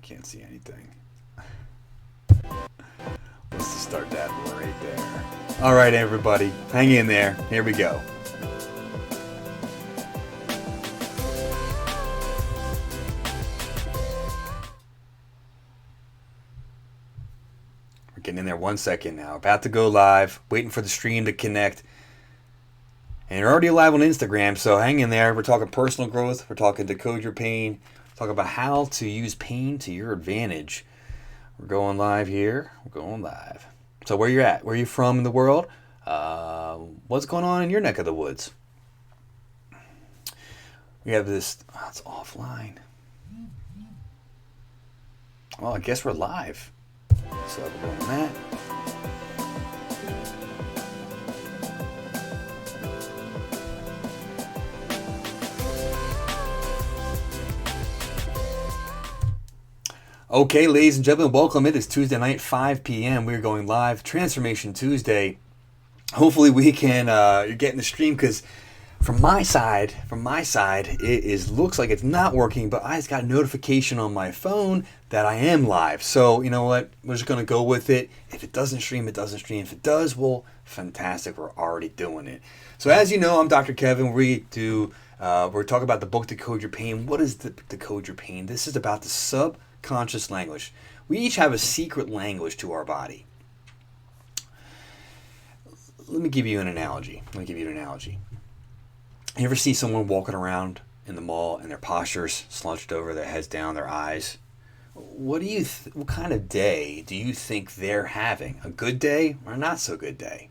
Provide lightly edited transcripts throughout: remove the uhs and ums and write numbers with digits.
Can't see anything. Let's just start that right there. All right, everybody, hang in there. Here we go. We're getting in there 1 second now. About to go live. Waiting for the stream to connect. And you're already live on Instagram, so hang in there. We're talking personal growth. We're talking decode your pain. We're talking about how to use pain to your advantage. We're going live here. We're going live. So where you're at, where you from in the world, what's going on in your neck of the woods? We have this, it's offline. Well, I guess we're live. So we're doing that. Okay, ladies and gentlemen, welcome. It is Tuesday night, 5 p.m. We're going live, Transformation Tuesday. Hopefully we can, you're getting the stream, because from my side, it looks like it's not working, but I just got a notification on my phone that I am live. So, you know what? We're just going to go with it. If it doesn't stream, it doesn't stream. If it does, well, fantastic. We're already doing it. So as you know, I'm Dr. Kevin. We're talking about the book, Decode Your Pain. What is the Decode Your Pain? This is about the subconscious language. We each have a secret language to our body. Let me give you an analogy. You ever see someone walking around in the mall and their posture's slouched over, their heads down, their eyes? What kind of day do you think they're having? A good day or not so good day?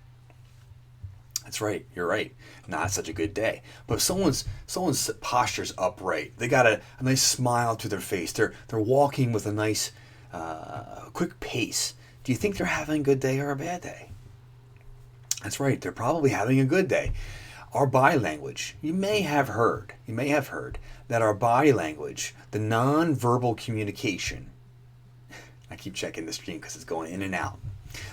That's right. You're right. Not such a good day. But if someone's posture's upright, they got a nice smile to their face. They're walking with a nice, quick pace. Do you think they're having a good day or a bad day? That's right. They're probably having a good day. Our body language, you may have heard that our body language, the non-verbal communication, I keep checking the stream because it's going in and out.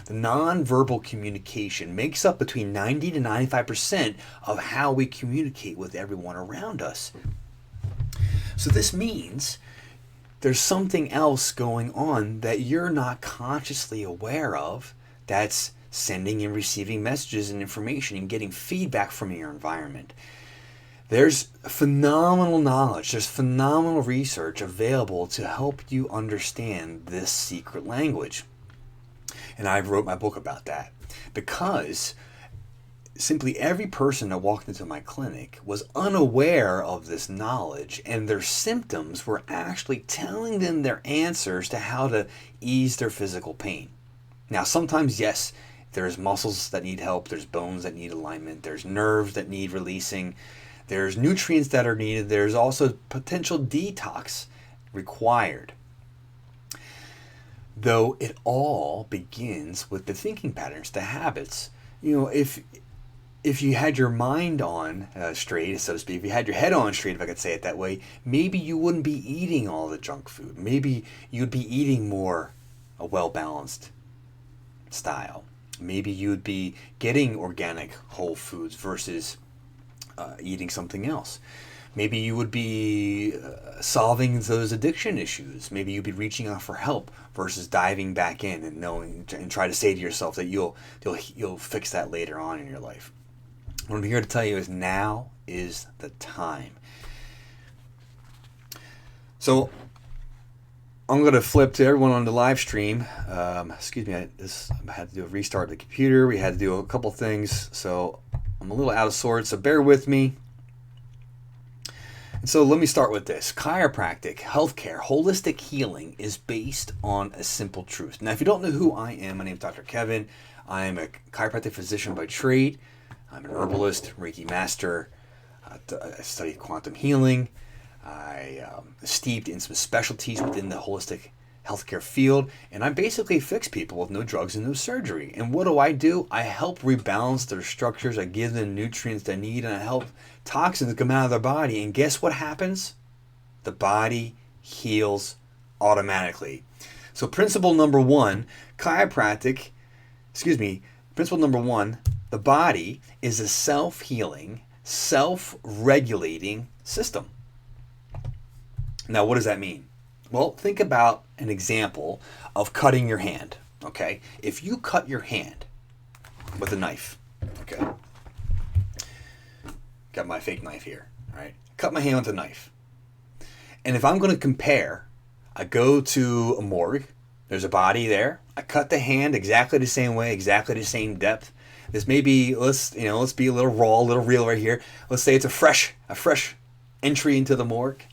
The non-verbal communication makes up between 90 to 95% of how we communicate with everyone around us. So this means there's something else going on that you're not consciously aware of that's sending and receiving messages and information and getting feedback from your environment. There's phenomenal knowledge, there's phenomenal research available to help you understand this secret language. And I wrote my book about that because simply every person that walked into my clinic was unaware of this knowledge, and their symptoms were actually telling them their answers to how to ease their physical pain. Now, sometimes, yes, there's muscles that need help, there's bones that need alignment, there's nerves that need releasing, there's nutrients that are needed, there's also potential detox required. Though it all begins with the thinking patterns, the habits. You know, if you had your mind on straight, so to speak, if you had your head on straight, if I could say it that way, maybe you wouldn't be eating all the junk food. Maybe you'd be eating more a well-balanced style. Maybe you'd be getting organic whole foods versus eating something else. Maybe you would be solving those addiction issues. Maybe you'd be reaching out for help versus diving back in and knowing and try to say to yourself that you'll fix that later on in your life. What I'm here to tell you is now is the time. So I'm going to flip to everyone on the live stream. Excuse me, I had to do a restart of the computer. We had to do a couple things, so I'm a little out of sorts, so bear with me. And so let me start with this. Chiropractic, healthcare, holistic healing is based on a simple truth. Now, if you don't know who I am, my name is Dr. Kevin. I am a chiropractic physician by trade. I'm an herbalist, Reiki master. I study quantum healing. I steeped in some specialties within the holistic healthcare field, and I basically fix people with no drugs and no surgery. And what do? I help rebalance their structures. I give them nutrients they need, and I help toxins come out of their body. And guess what happens? The body heals automatically. So principle number one, the body is a self-healing, self-regulating system. Now, what does that mean? Well, think about an example of cutting your hand, okay? If you cut your hand with a knife, okay? Got my fake knife here, all right? Cut my hand with a knife. And if I'm going to compare, I go to a morgue, there's a body there, I cut the hand exactly the same way, exactly the same depth. This may be, let's be a little raw, a little real right here. Let's say it's a fresh entry into the morgue.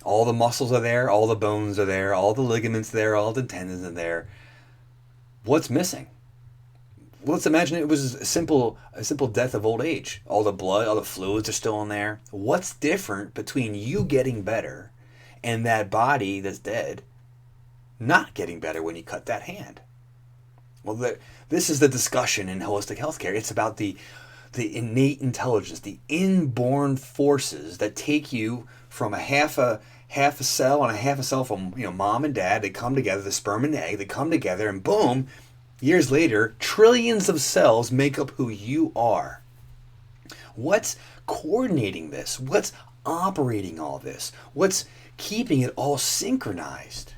All the muscles are there, all the bones are there, all the ligaments are there, all the tendons are there. What's missing? Well, let's imagine it was a simple death of old age. All the blood, all the fluids are still in there. What's different between you getting better and that body that's dead not getting better when you cut that hand? Well, this is the discussion in holistic healthcare. It's about the innate intelligence, the inborn forces that take you from a half a cell and a half a cell from mom and dad. They come together, the sperm and the egg. They come together, and boom, years later, trillions of cells make up who you are. What's coordinating this? What's operating all this? What's keeping it all synchronized?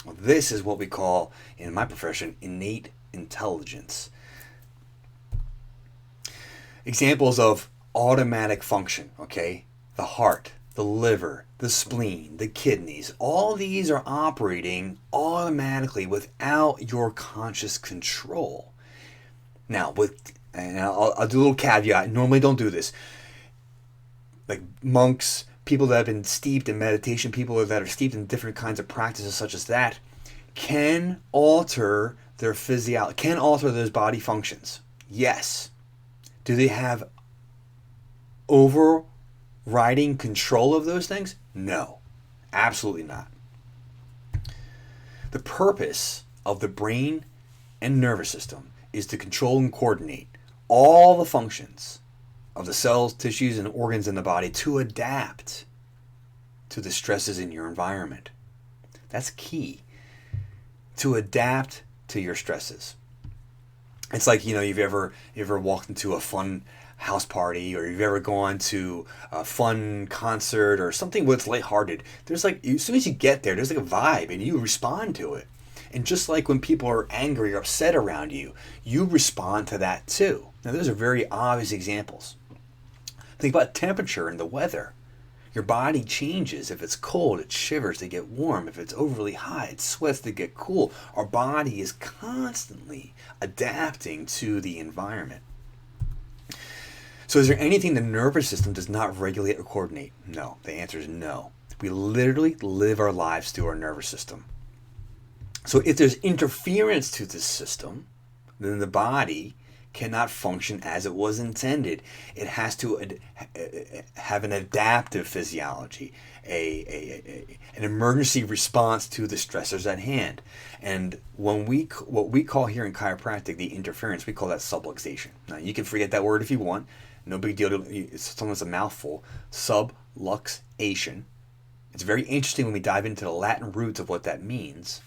Well, this is what we call, in my profession, innate intelligence. Examples of automatic function, okay? The heart, the liver, the spleen, the kidneys, all these are operating automatically without your conscious control. Now, I'll do a little caveat. I normally don't do this. Like monks, people that have been steeped in meditation, people that are steeped in different kinds of practices such as that, can alter their physiology, can alter those body functions. Yes. Do they have overriding control of those things? No, absolutely not. The purpose of the brain and nervous system is to control and coordinate all the functions of the cells, tissues, and organs in the body to adapt to the stresses in your environment. That's key. To adapt to your stresses. It's like, you've ever walked into a fun house party, or you've ever gone to a fun concert or something that's lighthearted. There's as soon as you get there, there's like a vibe and you respond to it. And just like when people are angry or upset around you, you respond to that too. Now, those are very obvious examples. Think about temperature and the weather. Your body changes. If it's cold, it shivers to get warm. If it's overly hot, it sweats to get cool. Our body is constantly adapting to the environment. So is there anything the nervous system does not regulate or coordinate? No. The answer is no. We literally live our lives through our nervous system. So if there's interference to this system, then the body cannot function as it was intended. It has to have an adaptive physiology, an emergency response to the stressors at hand. And what we call here in chiropractic the interference, we call that subluxation. Now, you can forget that word if you want. No big deal. It's sometimes a mouthful. Subluxation. It's very interesting when we dive into the Latin roots of what that means.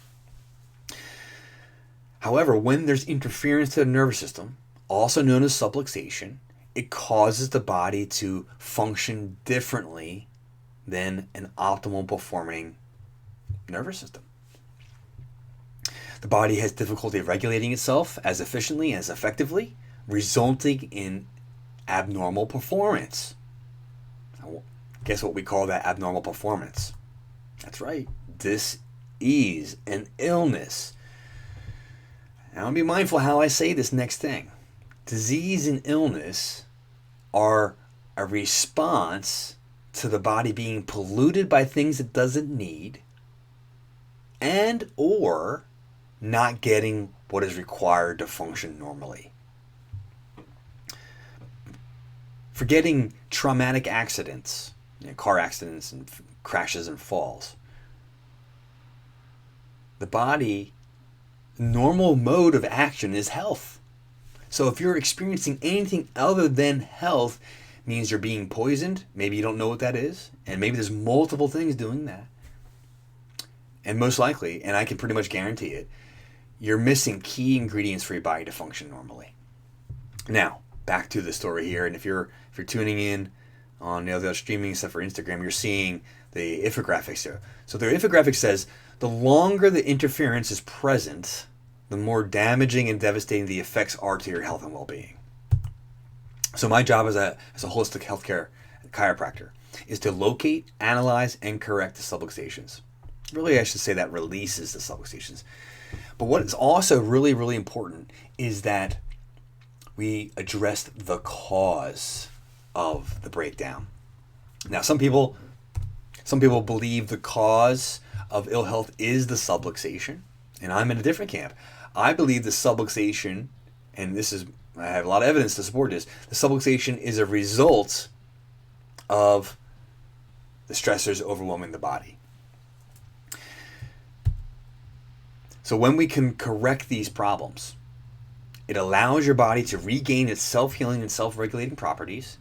However, when there's interference to the nervous system, also known as subluxation, it causes the body to function differently than an optimal performing nervous system. The body has difficulty regulating itself as efficiently, as effectively, resulting in abnormal performance. Guess what we call that abnormal performance? That's right, dis-ease and illness. Now, I'll be mindful how I say this next thing. Disease and illness are a response to the body being polluted by things it doesn't need and or not getting what is required to function normally. Forgetting traumatic accidents, car accidents and crashes and falls. The body, normal mode of action is health. So if you're experiencing anything other than health, means you're being poisoned. Maybe you don't know what that is. And maybe there's multiple things doing that. And most likely, and I can pretty much guarantee it, you're missing key ingredients for your body to function normally. Now, back to the story here. And if you're tuning in on the other streaming stuff for Instagram, you're seeing the infographics here. So the infographic says the longer the interference is present, the more damaging and devastating the effects are to your health and well-being. So my job as a holistic healthcare chiropractor is to locate, analyze, and correct the subluxations. Really, I should say that releases the subluxations. But what is also really, really important is that we address the cause of the breakdown. Now, some people believe the cause of ill health is the subluxation, and I'm in a different camp. I believe the subluxation, and I have a lot of evidence to support this, the subluxation is a result of the stressors overwhelming the body. So when we can correct these problems, it allows your body to regain its self-healing and self-regulating properties,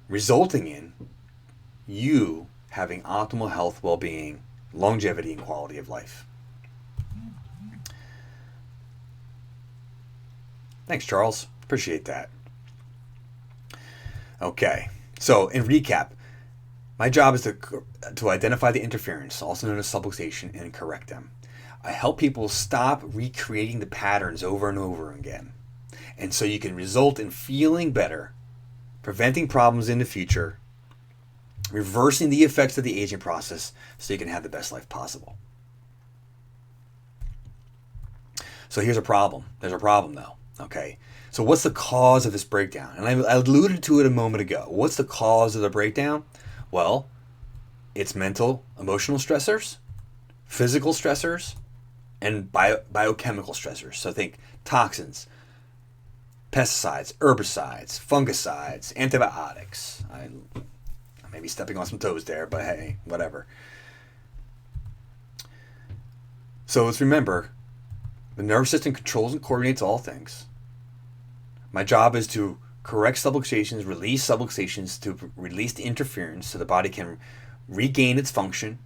resulting in you having optimal health, well-being, longevity, and quality of life. Thanks, Charles. Appreciate that. Okay, so in recap, my job is to identify the interference, also known as subluxation, and correct them. I help people stop recreating the patterns over and over again. And so you can result in feeling better, preventing problems in the future, reversing the effects of the aging process so you can have the best life possible. So here's a problem. There's a problem though. Okay. So what's the cause of this breakdown? And I alluded to it a moment ago. What's the cause of the breakdown? Well, it's mental, emotional stressors, physical stressors, and biochemical stressors. So think toxins, pesticides, herbicides, fungicides, antibiotics. I may be stepping on some toes there, but hey, whatever. So let's remember, the nervous system controls and coordinates all things. My job is to correct subluxations, release subluxations, to release the interference so the body can regain its function,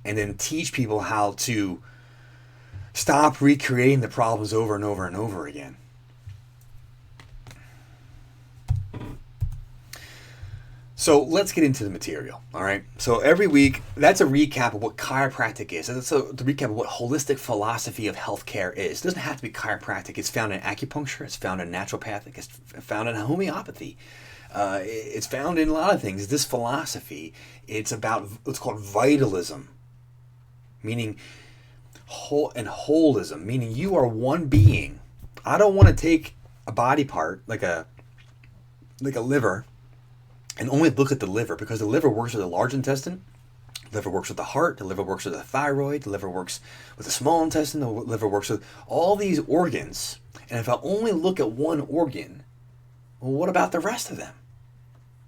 and then teach people how to stop recreating the problems over and over and over again. So let's get into the material, all right? So every week, that's a recap of what chiropractic is. That's the recap of what holistic philosophy of healthcare is. It doesn't have to be chiropractic. It's found in acupuncture. It's found in naturopathic. It's found in homeopathy. It's found in a lot of things. This philosophy, it's about what's called vitalism, meaning whole, and holism, meaning you are one being. I don't want to take a body part like a liver and only look at the liver, because the liver works with the large intestine, the liver works with the heart, the liver works with the thyroid, the liver works with the small intestine, the liver works with all these organs. And if I only look at one organ, well, what about the rest of them?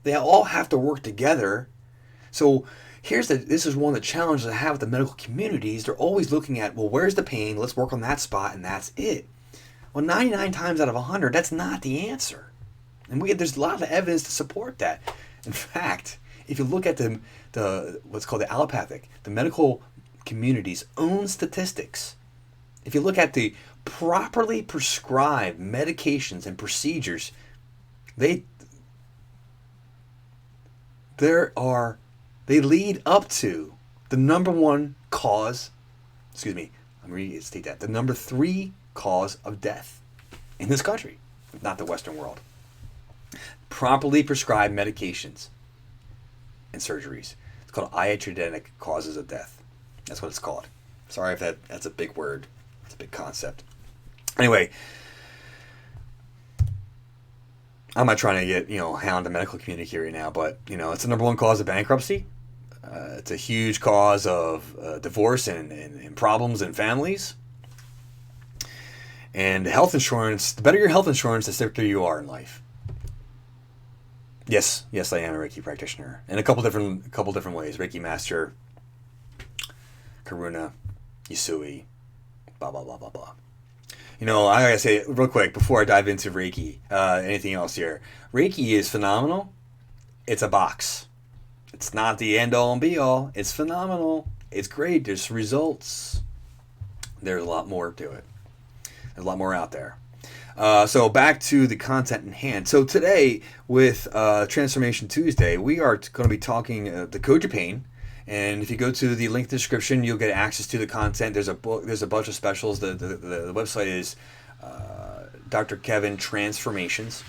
They all have to work together. So this is one of the challenges I have with the medical communities. They're always looking at, well, where's the pain? Let's work on that spot, and that's it. Well, 99 times out of 100, that's not the answer. And there's a lot of evidence to support that. In fact, if you look at the what's called the allopathic, the medical community's own statistics, if you look at the properly prescribed medications and procedures, they lead up to the number one cause, let me restate that, the number 3 cause of death in this country, not the Western world. Properly prescribed medications and surgeries. It's called iatrogenic causes of death. That's what it's called. Sorry if that's a big word. It's a big concept. Anyway, I'm not trying to get, hound the medical community here right now, but, it's the number 1 cause of bankruptcy. It's a huge cause of divorce and problems in families. And health insurance, the better your health insurance, the sicker you are in life. Yes, I am a Reiki practitioner in a couple different ways. Reiki master, Karuna, Yusui, blah blah blah blah blah. I gotta say real quick before I dive into Reiki, anything else here. Reiki is phenomenal. It's a box. It's not the end all and be all. It's phenomenal. It's great. There's results. There's a lot more to it. There's a lot more out there. So back to the content in hand. So today with Transformation Tuesday, we are going to be talking the Koja Pain And if you go to the link description, you'll get access to the content. There's a book. There's a bunch of specials. The website is Dr. Kevin Transformations.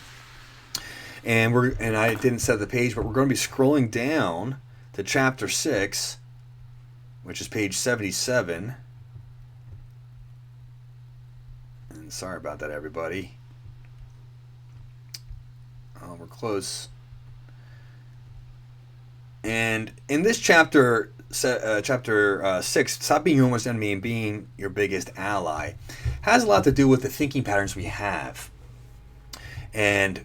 And I didn't set the page, but we're going to be scrolling down to chapter 6, which is page 77. And sorry about that, everybody. We're close. And in this chapter 6, stop being your worst enemy and being your biggest ally, has a lot to do with the thinking patterns we have. And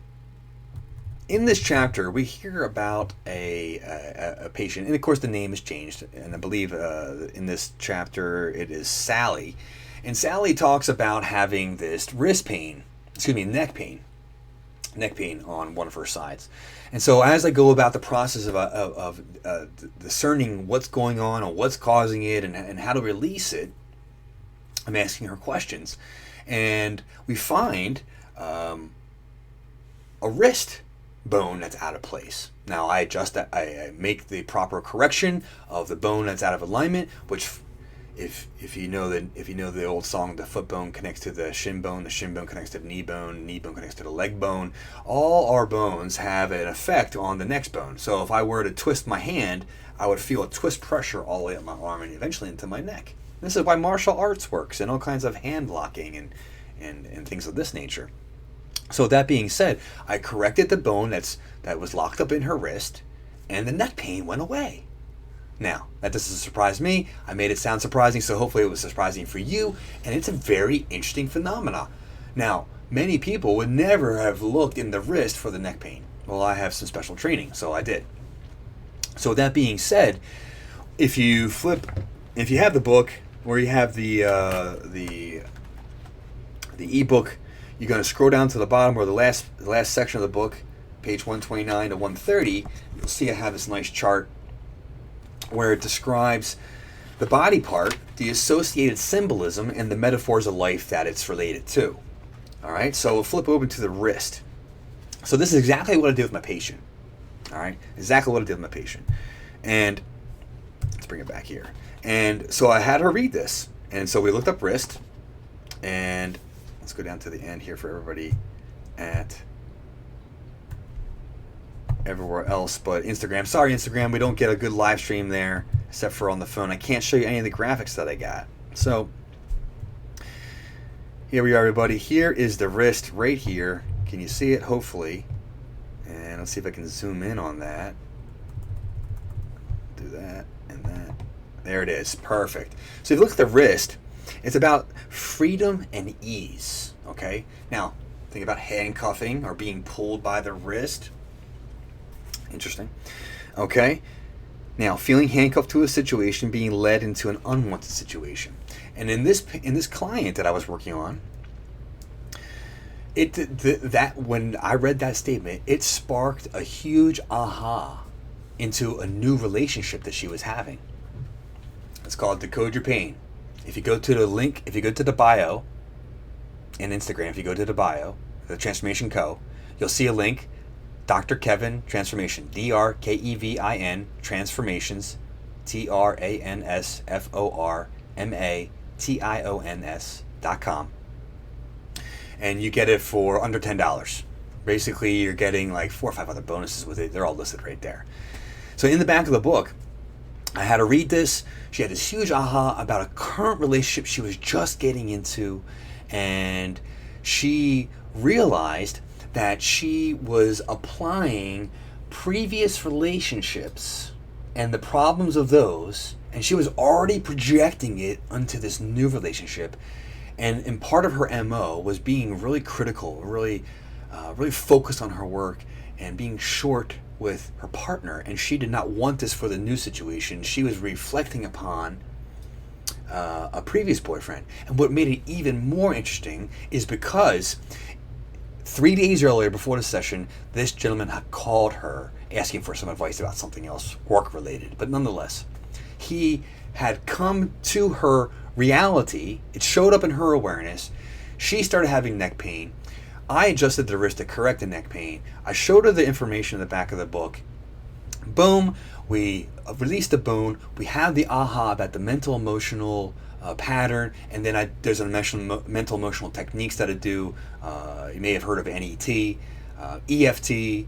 in this chapter, we hear about a patient, and of course the name has changed, and I believe in this chapter it is Sally. And Sally talks about having this neck pain on one of her sides. And so as I go about the process of discerning what's going on and what's causing it and how to release it, I'm asking her questions. And we find a wrist bone that's out of place. Now I adjust that, I make the proper correction of the bone that's out of alignment, which if you know the old song, the foot bone connects to the shin bone connects to the knee bone connects to the leg bone. All our bones have an effect on the next bone. So if I were to twist my hand, I would feel a twist pressure all the way up my arm and eventually into my neck. This is why martial arts works and all kinds of hand locking and things of this nature. So that being said, I corrected the bone that was locked up in her wrist, and the neck pain went away. Now, that doesn't surprise me. I made it sound surprising, so hopefully it was surprising for you, and it's a very interesting phenomena. Now, many people would never have looked in the wrist for the neck pain. Well, I have some special training, so I did. So that being said, if you have the book, or you have the ebook, you're going to scroll down to the bottom or the last section of the book, page 129 to 130. You'll see I have this nice chart where it describes the body part, the associated symbolism, and the metaphors of life that it's related to. All right, so we'll flip over to the wrist. So this is exactly what I did with my patient. All right, exactly what I did with my patient. And let's bring it back here. And so I had her read this. And so we looked up wrist. And let's go down to the end here for everybody at everywhere else but Instagram. Sorry, Instagram, we don't get a good live stream there except for on the phone. I can't show you any of the graphics that I got. So here we are, everybody. Here is the wrist right here. Can you see it? Hopefully. And let's see if I can zoom in on that. Do that and that. There it is. Perfect. So if you look at the wrist, it's about freedom and ease. Okay? Now, think about handcuffing or being pulled by the wrist. Interesting. Okay. Now, feeling handcuffed to a situation, being led into an unwanted situation. And in this client that I was working on, when I read that statement, it sparked a huge aha into a new relationship that she was having. It's called Decode Your Pain. If you go to the link, if you go to the bio in Instagram, if you go to the bio, the Transformation Co., you'll see a link. Dr. Kevin Transformation, DrKevin Transformations, Transformations.com. And you get it for under $10. Basically, you're getting like 4 or 5 other bonuses with it. They're all listed right there. So in the back of the book, I had her read this. She had this huge aha about a current relationship she was just getting into, and she realized that she was applying previous relationships and the problems of those, and she was already projecting it onto this new relationship. And part of her MO was being really critical, really focused on her work and being short with her partner. And she did not want this for the new situation. She was reflecting upon a previous boyfriend. And what made it even more interesting is because 3 days earlier, before the session, this gentleman had called her asking for some advice about something else, work-related. But nonetheless, he had come to her reality. It showed up in her awareness. She started having neck pain. I adjusted the wrist to correct the neck pain. I showed her the information in the back of the book Boom, we release the boom, we have the aha about the mental emotional pattern, and then there's a mental emotional techniques that I do. You may have heard of NET, EFT,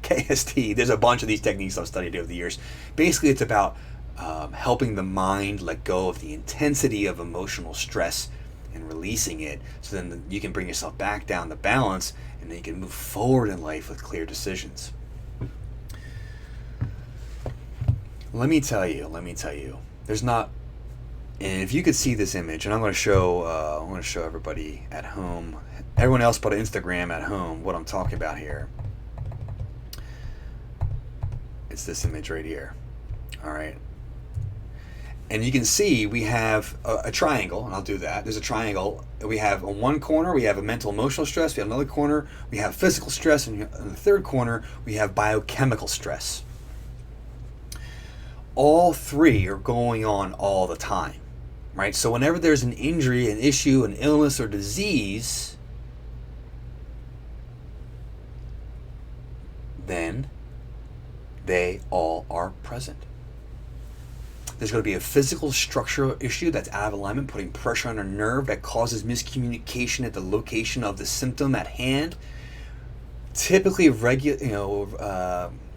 KST. There's a bunch of these techniques I've studied over the years. Basically, it's about helping the mind let go of the intensity of emotional stress and releasing it, so then you can bring yourself back down to balance, and then you can move forward in life with clear decisions. Let me tell you, there's not, and if you could see this image, and I'm going to show everybody at home, everyone else but Instagram at home, what I'm talking about here. It's this image right here. All right. And you can see we have a triangle, and I'll do that. There's a triangle. We have on one corner, we have a mental emotional stress. We have another corner, we have physical stress. And in the third corner, we have biochemical stress. All three are going on all the time, right? So whenever there's an injury, an issue, an illness, or disease, then they all are present. There's going to be a physical structural issue that's out of alignment, putting pressure on a nerve that causes miscommunication at the location of the symptom at hand. Typically,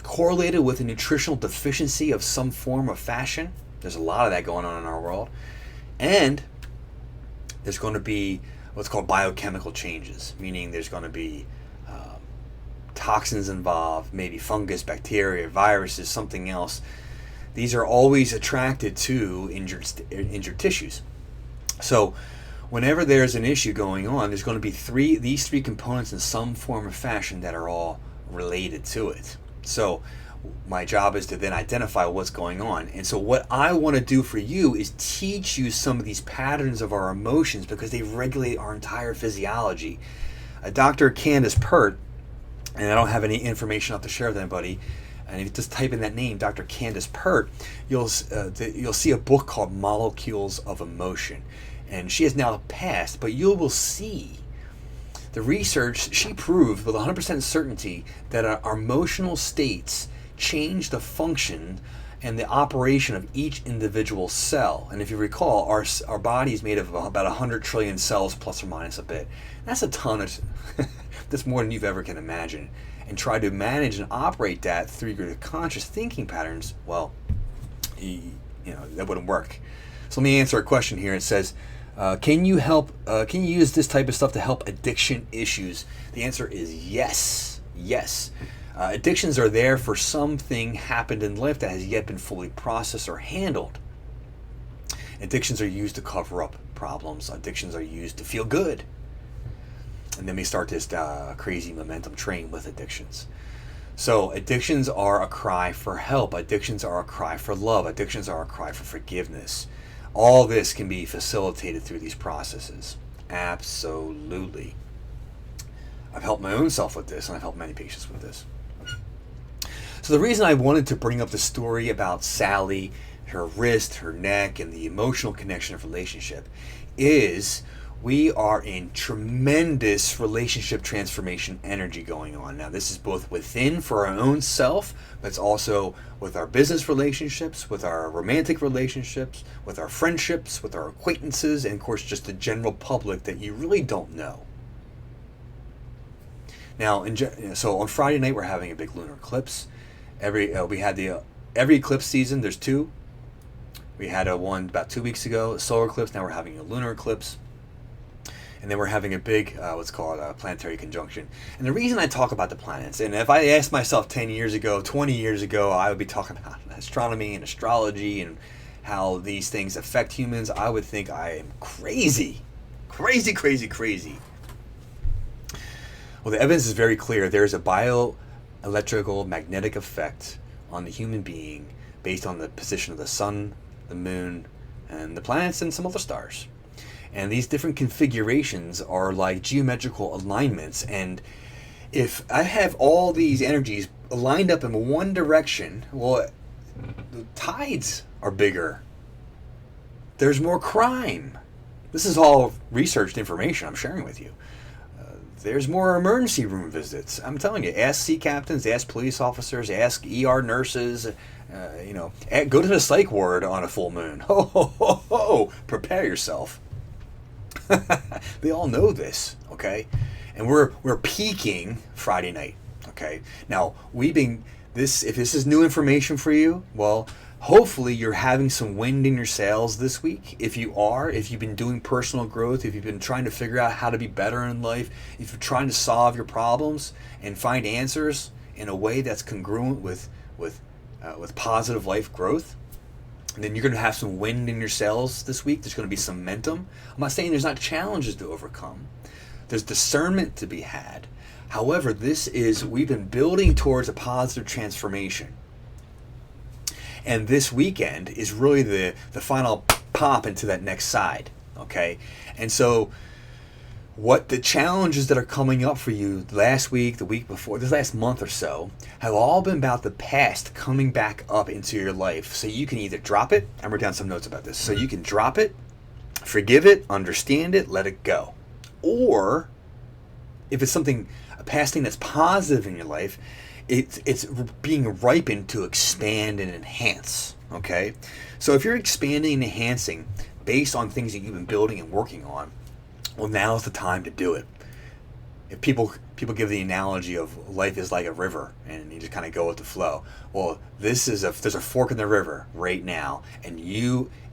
correlated with a nutritional deficiency of some form or fashion. There's a lot of that going on in our world. And there's going to be what's called biochemical changes, meaning there's going to be toxins involved, maybe fungus, bacteria, viruses, something else. These are always attracted to injured tissues. So whenever there's an issue going on, there's going to be these three components in some form or fashion that are all related to it. So my job is to then identify what's going on. And so what I want to do for you is teach you some of these patterns of our emotions, because they regulate our entire physiology. Dr. Candace Pert, and I don't have any information to share with anybody, and if you just type in that name, Dr. Candace Pert, you'll see a book called Molecules of Emotion. And she has now passed, but you will see the research. She proved with 100% certainty that our emotional states change the function and the operation of each individual cell. And if you recall, our body is made of about 100 trillion cells, plus or minus a bit. That's a ton of, that's more than you've ever can imagine. And try to manage and operate that through your conscious thinking patterns, well, that wouldn't work. So let me answer a question here. It says, can you use this type of stuff to help addiction issues? The answer is yes. Yes. Addictions are there for something happened in life that has yet been fully processed or handled. Addictions are used to cover up problems. Addictions are used to feel good. And then we start this crazy momentum train with addictions. So addictions are a cry for help. Addictions are a cry for love. Addictions are a cry for forgiveness. All this can be facilitated through these processes. Absolutely. I've helped my own self with this, and I've helped many patients with this. So the reason I wanted to bring up the story about Sally, her wrist, her neck, and the emotional connection of relationship is we are in tremendous relationship transformation energy going on. Now, this is both within for our own self, but it's also with our business relationships, with our romantic relationships, with our friendships, with our acquaintances, and of course, just the general public that you really don't know. Now, so on Friday night, we're having a big lunar eclipse. Every eclipse season, there's two. We had one about 2 weeks ago, a solar eclipse. Now we're having a lunar eclipse. And then we're having a big, what's called a planetary conjunction. And the reason I talk about the planets, and if I asked myself 10 years ago, 20 years ago, I would be talking about astronomy and astrology and how these things affect humans, I would think I am crazy. Crazy, crazy, crazy. Well, the evidence is very clear. There's a bioelectrical magnetic effect on the human being based on the position of the sun, the moon, and the planets and some other stars. And these different configurations are like geometrical alignments. And if I have all these energies lined up in one direction, well, the tides are bigger. There's more crime. This is all researched information I'm sharing with you. there's more emergency room visits. I'm telling you, ask sea captains, ask police officers, ask ER nurses. Go to the psych ward on a full moon. Ho, ho, ho, ho. Prepare yourself. They all know this, okay? And we're peaking Friday night, okay? Now, if this is new information for you, well, hopefully you're having some wind in your sails this week. If you've been doing personal growth, if you've been trying to figure out how to be better in life, if you're trying to solve your problems and find answers in a way that's congruent with positive life growth, then you're going to have some wind in your sails this week. There's going to be some momentum. I'm not saying there's not challenges to overcome. There's discernment to be had. However, we've been building towards a positive transformation. And this weekend is really the final pop into that next side, okay? And so what the challenges that are coming up for you last week, the week before, this last month or so, have all been about the past coming back up into your life. So you can either drop it, I wrote down some notes about this, so you can drop it, forgive it, understand it, let it go. Or if it's a past thing that's positive in your life, it's being ripened to expand and enhance, okay? So if you're expanding and enhancing based on things that you've been building and working on, well, now's the time to do it. If people give the analogy of life is like a river and you just kind of go with the flow. Well, there's a fork in the river right now, and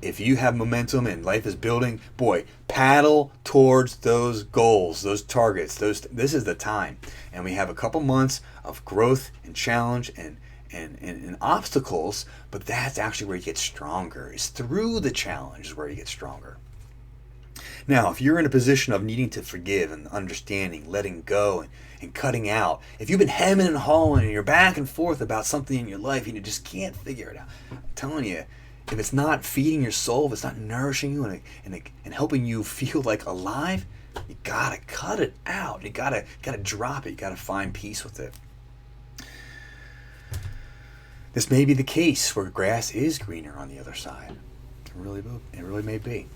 if you have momentum and life is building, boy, paddle towards those goals, those targets. This is the time, and we have a couple months of growth and challenge and obstacles, but that's actually where you get stronger. It's through the challenge where you get stronger. Now, if you're in a position of needing to forgive and understanding, letting go and cutting out, if you've been hemming and hawing and you're back and forth about something in your life and you just can't figure it out, I'm telling you, if it's not feeding your soul, if it's not nourishing you and helping you feel like alive, you gotta cut it out. You gotta drop it. You gotta find peace with it. This may be the case where grass is greener on the other side. It really may be.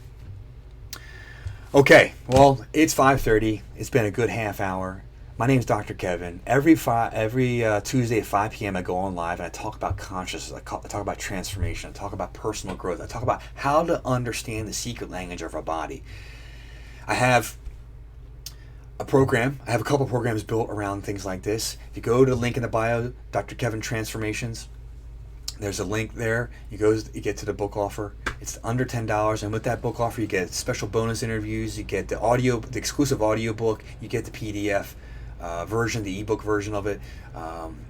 Okay, well, it's 5:30. It's been a good half hour. My name's Dr. Kevin. Every Tuesday at 5 p.m. I go on live and I talk about consciousness. I talk about transformation. I talk about personal growth. I talk about how to understand the secret language of our body. I have a program. I have a couple programs built around things like this. If you go to the link in the bio, Dr. Kevin Transformations, there's a link there. You get to the book offer. It's under $10, and with that book offer, you get special bonus interviews. You get the exclusive audio book. You get the PDF version, the ebook version of it,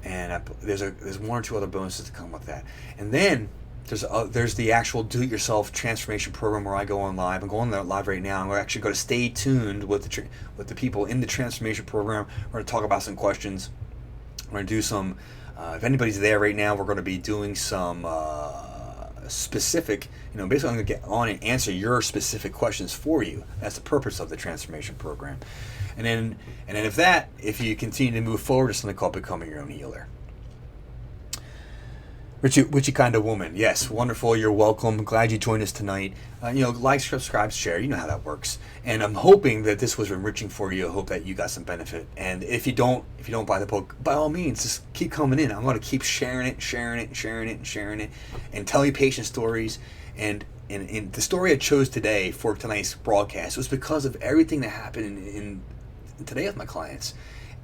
and there's one or two other bonuses to come with that. And then there's the actual do-it-yourself transformation program where I go on live. I'm going there live right now. I'm actually going to stay tuned with the people in the transformation program. We're going to talk about some questions. We're going to do some. If anybody's there right now, we're going to be doing some specific, basically I'm going to get on and answer your specific questions for you. That's the purpose of the transformation program. And then if you continue to move forward, it's something called Becoming Your Own Healer. Which kind of woman? Yes, wonderful. You're welcome. Glad you joined us tonight. Like, subscribe, share. You know how that works. And I'm hoping that this was enriching for you. I hope that you got some benefit. And if you don't buy the book, by all means, just keep coming in. I'm going to keep sharing it, and tell you patient stories. And the story I chose today for tonight's broadcast was because of everything that happened in today with my clients.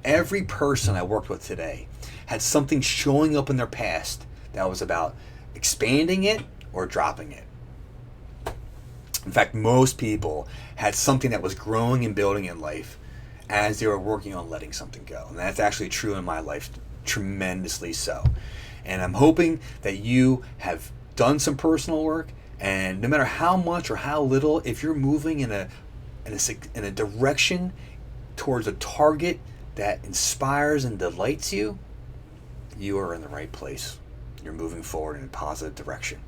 Every person I worked with today had something showing up in their past that was about expanding it or dropping it. In fact, most people had something that was growing and building in life as they were working on letting something go. And that's actually true in my life, tremendously so. And I'm hoping that you have done some personal work, and no matter how much or how little, if you're moving in a direction towards a target that inspires and delights you, you are in the right place. You're moving forward in a positive direction.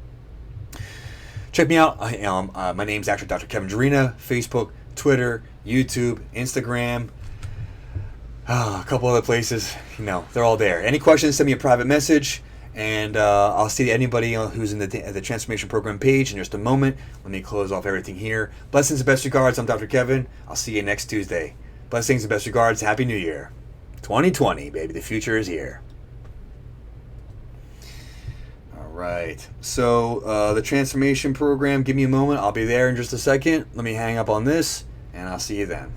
Check me out. My name's actually Dr. Kevin Jarina. Facebook, Twitter, YouTube, Instagram, a couple other places. They're all there. Any questions, send me a private message, and I'll see anybody who's in the Transformation Program page in just a moment when they close off everything here. Blessings and best regards. I'm Dr. Kevin. I'll see you next Tuesday. Blessings and best regards. Happy New Year. 2020, baby. The future is here. All right. So the transformation program, give me a moment. I'll be there in just a second. Let me hang up on this, and I'll see you then.